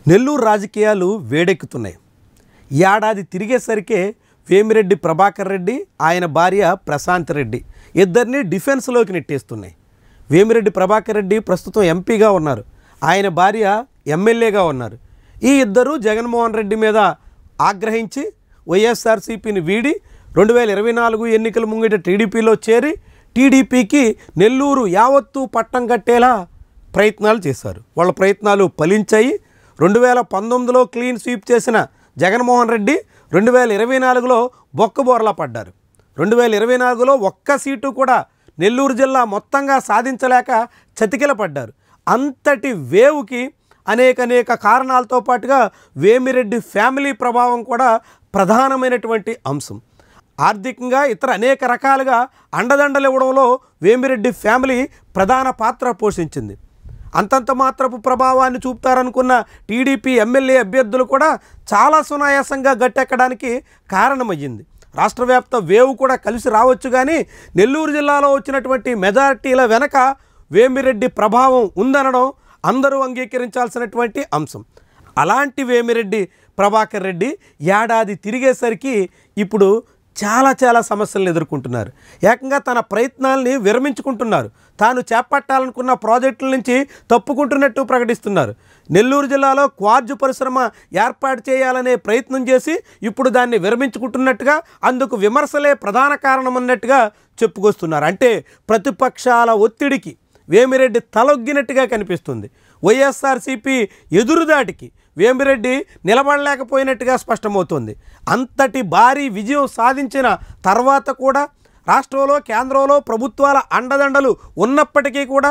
నెల్లూరు రాజకీయాలు వేడెక్కుతున్నాయి. ఏడాది తిరిగేసరికే వేమిరెడ్డి ప్రభాకర్ రెడ్డి, ఆయన భార్య ప్రశాంత్ రెడ్డి ఇద్దరిని డిఫెన్స్లోకి నెట్టేస్తున్నాయి. వేమిరెడ్డి ప్రభాకర్ రెడ్డి ప్రస్తుతం ఎంపీగా ఉన్నారు, ఆయన భార్య ఎమ్మెల్యేగా ఉన్నారు. ఈ ఇద్దరు జగన్మోహన్ రెడ్డి మీద ఆగ్రహించి వైఎస్ఆర్సీపీని వీడి 2024 ఎన్నికల ముంగిట టీడీపీలో చేరి టీడీపీకి నెల్లూరు యావత్తు పట్టం కట్టేలా ప్రయత్నాలు చేశారు. వాళ్ళ ప్రయత్నాలు ఫలించాయి. 2019లో క్లీన్ స్వీప్ చేసిన జగన్మోహన్ రెడ్డి 2024లో బొక్కబోర్లా పడ్డారు. 2024లో ఒక్క సీటు కూడా నెల్లూరు జిల్లా మొత్తంగా సాధించలేక చతికిల పడ్డారు. అంతటి వేవ్కి అనేక కారణాలతో పాటుగా వేమిరెడ్డి ఫ్యామిలీ ప్రభావం కూడా ప్రధానమైనటువంటి అంశం. ఆర్థికంగా ఇతర అనేక రకాలుగా అండదండలు ఇవ్వడంలో వేమిరెడ్డి ఫ్యామిలీ ప్రధాన పాత్ర పోషించింది. అంతంత మాత్రపు ప్రభావాన్ని చూపుతారనుకున్న టీడీపీ ఎమ్మెల్యే అభ్యర్థులు కూడా చాలా సునాయాసంగా గట్టెక్కడానికి కారణమయ్యింది. రాష్ట్ర వ్యాప్త వేవ్ కూడా కలిసి రావచ్చు, కానీ నెల్లూరు జిల్లాలో వచ్చినటువంటి మెజారిటీల వెనక వేమిరెడ్డి ప్రభావం ఉందనడం అందరూ అంగీకరించాల్సినటువంటి అంశం. అలాంటి వేమిరెడ్డి ప్రభాకర్ రెడ్డి ఏడాది తిరిగేసరికి ఇప్పుడు చాలా సమస్యలను ఎదుర్కొంటున్నారు. ఏకంగా తన ప్రయత్నాల్ని విరమించుకుంటున్నారు. తాను చేపట్టాలనుకున్న ప్రాజెక్టుల నుంచి తప్పుకుంటున్నట్టు ప్రకటిస్తున్నారు. నెల్లూరు జిల్లాలో క్వార్జ్ పరిశ్రమ ఏర్పాటు చేయాలనే ప్రయత్నం చేసి ఇప్పుడు దాన్ని విరమించుకుంటున్నట్టుగా, అందుకు విమర్శలే ప్రధాన కారణం అన్నట్టుగా చెప్పుకొస్తున్నారు. అంటే ప్రతిపక్షాల ఒత్తిడికి వేమిరెడ్డి తలొగ్గినట్టుగా కనిపిస్తుంది. వైఎస్ఆర్సీపీ ఎదురుదాటికి వేమిరెడ్డి నిలబడలేకపోయినట్టుగా స్పష్టమవుతుంది. అంతటి భారీ విజయం సాధించిన తర్వాత కూడా రాష్ట్రంలో కేంద్రంలో ప్రభుత్వాల అండదండలు ఉన్నప్పటికీ కూడా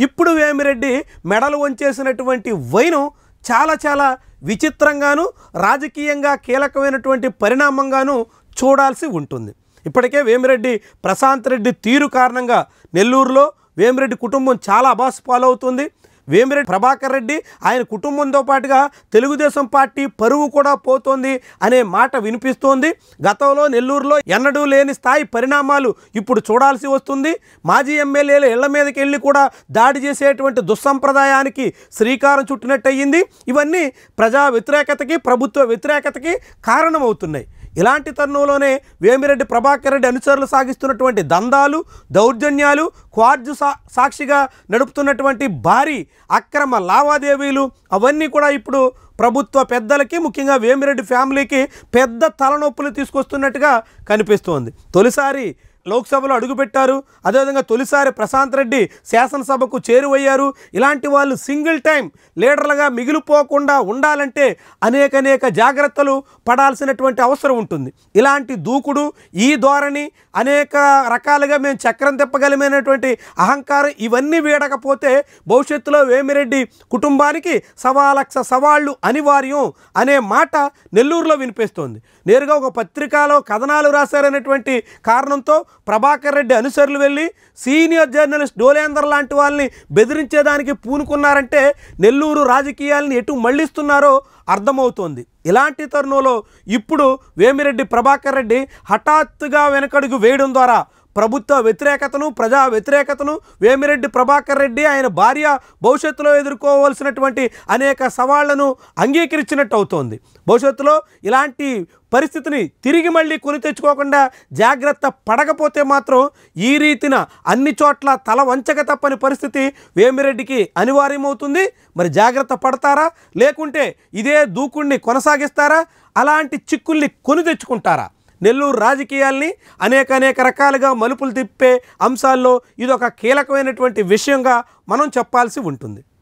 ఇప్పుడు వేమిరెడ్డి మెడలు వంచేసినటువంటి వైనం చాలా విచిత్రంగాను రాజకీయంగా కీలకమైనటువంటి పరిణామంగాను చూడాల్సి ఉంటుంది. ఇప్పటికే వేమిరెడ్డి ప్రశాంత్ రెడ్డి తీరు కారణంగా నెల్లూరులో వేమిరెడ్డి కుటుంబం చాలా అబాస్ పాలవుతుంది. వేమిరెడ్డి ప్రభాకర్ రెడ్డి ఆయన కుటుంబంతో పాటుగా తెలుగుదేశం పార్టీ పరువు కూడా పోతోంది అనే మాట వినిపిస్తోంది. గతంలో నెల్లూరులో ఎన్నడూ లేని స్థాయి పరిణామాలు ఇప్పుడు చూడాల్సి వస్తుంది. మాజీ ఎమ్మెల్యేల ఇళ్ల మీదకి వెళ్ళి కూడా దాడి చేసేటువంటి దుస్సంప్రదాయానికి శ్రీకారం చుట్టినట్టయింది. ఇవన్నీ ప్రజా వ్యతిరేకతకి, ప్రభుత్వ వ్యతిరేకతకి కారణమవుతున్నాయి. ఇలాంటి తరుణంలోనే వేమిరెడ్డి ప్రభాకర్ రెడ్డి అనుచరులు సాగిస్తున్నటువంటి దందాలు, దౌర్జన్యాలు, క్వార్జ్ సాక్షిగా నడుపుతున్నటువంటి భారీ అక్రమ లావాదేవీలు అవన్నీ కూడా ఇప్పుడు ప్రభుత్వ పెద్దలకి, ముఖ్యంగా వేమిరెడ్డి ఫ్యామిలీకి పెద్ద తలనొప్పులు తీసుకొస్తున్నట్టుగా కనిపిస్తోంది. తొలిసారి లోక్సభలో అడుగుపెట్టారు, అదేవిధంగా తొలిసారి ప్రశాంత్ రెడ్డి శాసనసభకు చేరువయ్యారు. ఇలాంటి వాళ్ళు సింగిల్ టైం లీడర్లుగా మిగిలిపోకుండా ఉండాలంటే అనేక జాగ్రత్తలు పడాల్సినటువంటి అవసరం ఉంటుంది. ఇలాంటి దూకుడు, ఈ ధోరణి, అనేక రకాలుగా మేము చక్రం తిప్పగలమైనటువంటి అహంకారం ఇవన్నీ వీడకపోతే భవిష్యత్తులో వేమిరెడ్డి కుటుంబానికి 1,00,000 సవాళ్లు అనివార్యం అనే మాట నెల్లూరులో వినిపిస్తోంది. నేరుగా ఒక పత్రికలో కథనాలు రాశారనేటువంటి కారణంతో ప్రభాకర్ రెడ్డి అనుచరులు వెళ్ళి సీనియర్ జర్నలిస్ట్ డోలేందర్ లాంటి వాళ్ళని బెదిరించేదానికి పూనుకున్నారంటే నెల్లూరు రాజకీయాలను ఎటు మళ్లిస్తున్నారో అర్థమవుతోంది. ఇలాంటి తరుణంలో ఇప్పుడు వేమిరెడ్డి ప్రభాకర్ రెడ్డి హఠాత్తుగా వెనకడుగు వేయడం ద్వారా ప్రభుత్వ వ్యతిరేకతను, ప్రజా వ్యతిరేకతను, వేమిరెడ్డి ప్రభాకర్ రెడ్డి ఆయన భార్య భవిష్యత్తులో ఎదుర్కోవాల్సినటువంటి అనేక సవాళ్లను అంగీకరించినట్టు అవుతోంది. భవిష్యత్తులో ఇలాంటి పరిస్థితిని తిరిగి మళ్ళీ కొని తెచ్చుకోకుండా జాగ్రత్త పడకపోతే మాత్రం ఈ రీతిన అన్ని చోట్ల తల వంచక తప్పని పరిస్థితి వేమిరెడ్డికి అనివార్యమవుతుంది. మరి జాగ్రత్త పడతారా, లేకుంటే ఇదే దూకుడిని కొనసాగిస్తారా, అలాంటి చిక్కుల్ని కొని తెచ్చుకుంటారా? నెల్లూరు రాజకీయాల్ని అనేక రకాలుగా మలుపులు తిప్పే అంశాల్లో ఇదొక కీలకమైనటువంటి విషయంగా మనం చెప్పాల్సి ఉంటుంది.